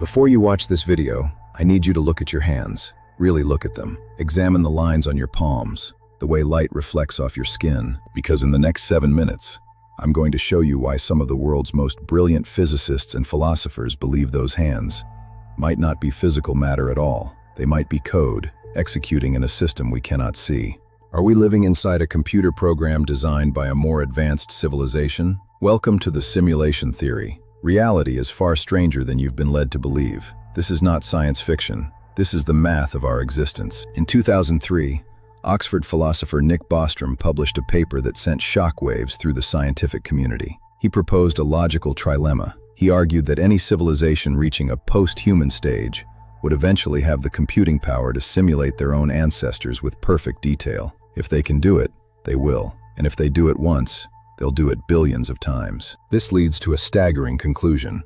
Before you watch this video, I need you to look at your hands. Really look at them. Examine the lines on your palms, the way light reflects off your skin. Because in the next 7 minutes, I'm going to show you why some of the world's most brilliant physicists and philosophers believe those hands might not be physical matter at all. They might be code, executing in a system we cannot see. Are we living inside a computer program designed by a more advanced civilization? Welcome to the simulation theory. Reality is far stranger than you've been led to believe. This is not science fiction. This is the math of our existence. In 2003, Oxford philosopher Nick Bostrom published a paper that sent shockwaves through the scientific community. He proposed a logical trilemma. He argued that any civilization reaching a post-human stage would eventually have the computing power to simulate their own ancestors with perfect detail. If they can do it, they will. And if they do it once, they'll do it billions of times. This leads to a staggering conclusion.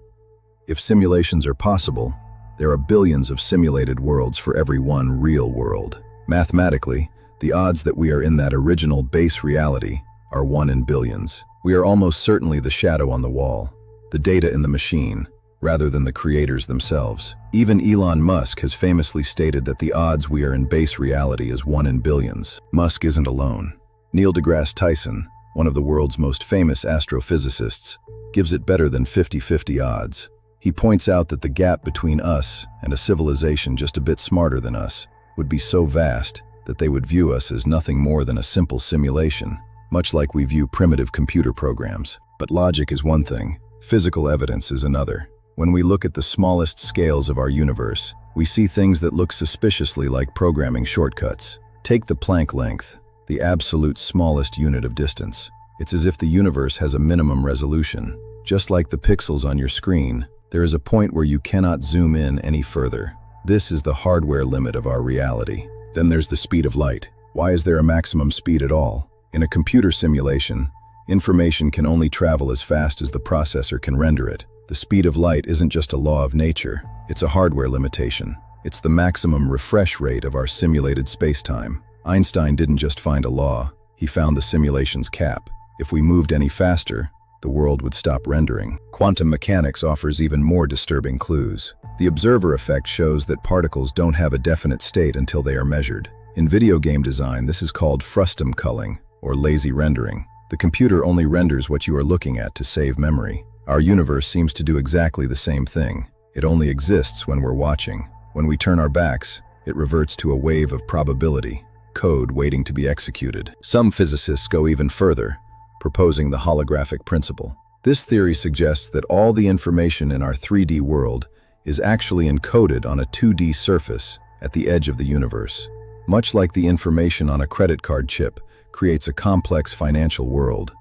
If simulations are possible, there are billions of simulated worlds for every one real world. Mathematically, the odds that we are in that original base reality are 1 in billions. We are almost certainly the shadow on the wall, the data in the machine, rather than the creators themselves. Even Elon Musk has famously stated that the odds we are in base reality is 1 in billions. Musk isn't alone. Neil deGrasse Tyson, one of the world's most famous astrophysicists, gives it better than 50-50 odds. He points out that the gap between us and a civilization just a bit smarter than us would be so vast that they would view us as nothing more than a simple simulation, much like we view primitive computer programs. But logic is one thing, physical evidence is another. When we look at the smallest scales of our universe, we see things that look suspiciously like programming shortcuts. Take the Planck length, the absolute smallest unit of distance. It's as if the universe has a minimum resolution. Just like the pixels on your screen, there is a point where you cannot zoom in any further. This is the hardware limit of our reality. Then there's the speed of light. Why is there a maximum speed at all? In a computer simulation, information can only travel as fast as the processor can render it. The speed of light isn't just a law of nature, it's a hardware limitation. It's the maximum refresh rate of our simulated space-time. Einstein didn't just find a law, he found the simulation's cap. If we moved any faster, the world would stop rendering. Quantum mechanics offers even more disturbing clues. The observer effect shows that particles don't have a definite state until they are measured. In video game design, this is called frustum culling, or lazy rendering. The computer only renders what you are looking at to save memory. Our universe seems to do exactly the same thing. It only exists when we're watching. When we turn our backs, it reverts to a wave of probability, code waiting to be executed. Some physicists go even further, proposing the holographic principle. This theory suggests that all the information in our 3D world is actually encoded on a 2D surface at the edge of the universe. Much like the information on a credit card chip creates a complex financial world,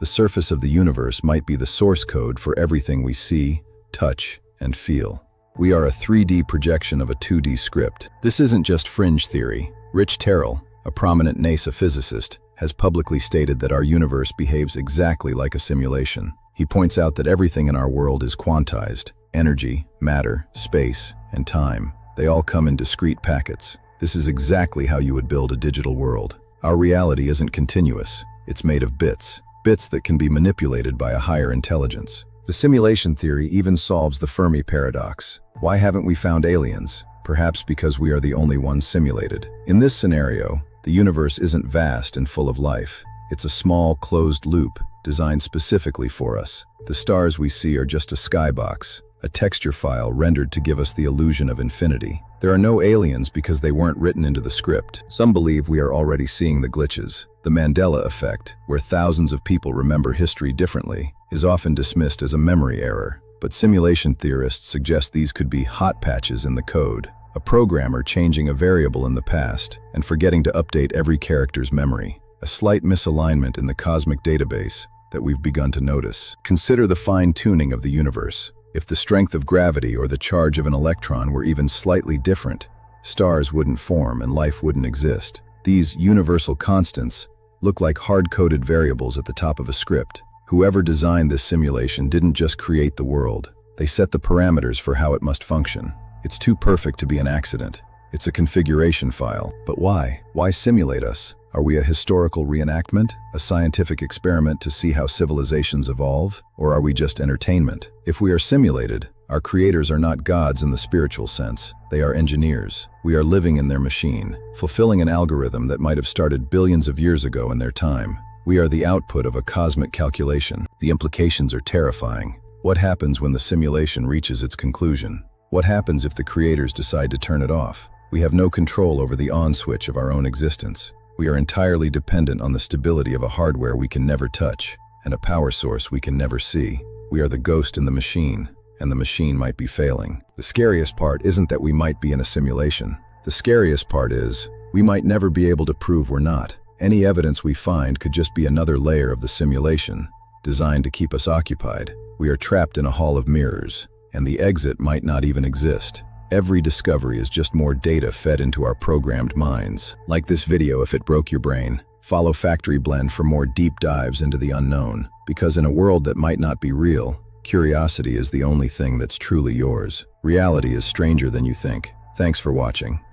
the surface of the universe might be the source code for everything we see, touch, and feel. We are a 3D projection of a 2D script. This isn't just fringe theory. Rich Terrell, a prominent NASA physicist, has publicly stated that our universe behaves exactly like a simulation. He points out that everything in our world is quantized. Energy, matter, space, and time. They all come in discrete packets. This is exactly how you would build a digital world. Our reality isn't continuous. It's made of bits that can be manipulated by a higher intelligence. The simulation theory even solves the Fermi paradox. Why haven't we found aliens? Perhaps because we are the only ones simulated. In this scenario, the universe isn't vast and full of life. It's a small, closed loop designed specifically for us. The stars we see are just a skybox, a texture file rendered to give us the illusion of infinity. There are no aliens because they weren't written into the script. Some believe we are already seeing the glitches. The Mandela effect, where thousands of people remember history differently, is often dismissed as a memory error. But simulation theorists suggest these could be hot patches in the code. A programmer changing a variable in the past and forgetting to update every character's memory. A slight misalignment in the cosmic database that we've begun to notice. Consider the fine-tuning of the universe. If the strength of gravity or the charge of an electron were even slightly different, stars wouldn't form and life wouldn't exist. These universal constants look like hard-coded variables at the top of a script. Whoever designed this simulation didn't just create the world. They set the parameters for how it must function. It's too perfect to be an accident. It's a configuration file. But why? Why simulate us? Are we a historical reenactment? A scientific experiment to see how civilizations evolve? Or are we just entertainment? If we are simulated, Our creators are not gods in the spiritual sense. They are engineers. We are living in their machine, fulfilling an algorithm that might have started billions of years ago in their time. We are the output of a cosmic calculation. The implications are terrifying. What happens when the simulation reaches its conclusion? What happens if the creators decide to turn it off? We have no control over the on switch of our own existence. We are entirely dependent on the stability of a hardware we can never touch and a power source we can never see. We are the ghost in the machine, and the machine might be failing. The scariest part isn't that we might be in a simulation. The scariest part is we might never be able to prove we're not. Any evidence we find could just be another layer of the simulation, designed to keep us occupied. We are trapped in a hall of mirrors, and the exit might not even exist. Every discovery is just more data fed into our programmed minds. Like this video if it broke your brain. Follow Factory Blend for more deep dives into the unknown, because in a world that might not be real, curiosity is the only thing that's truly yours. Reality is stranger than you think. Thanks for watching.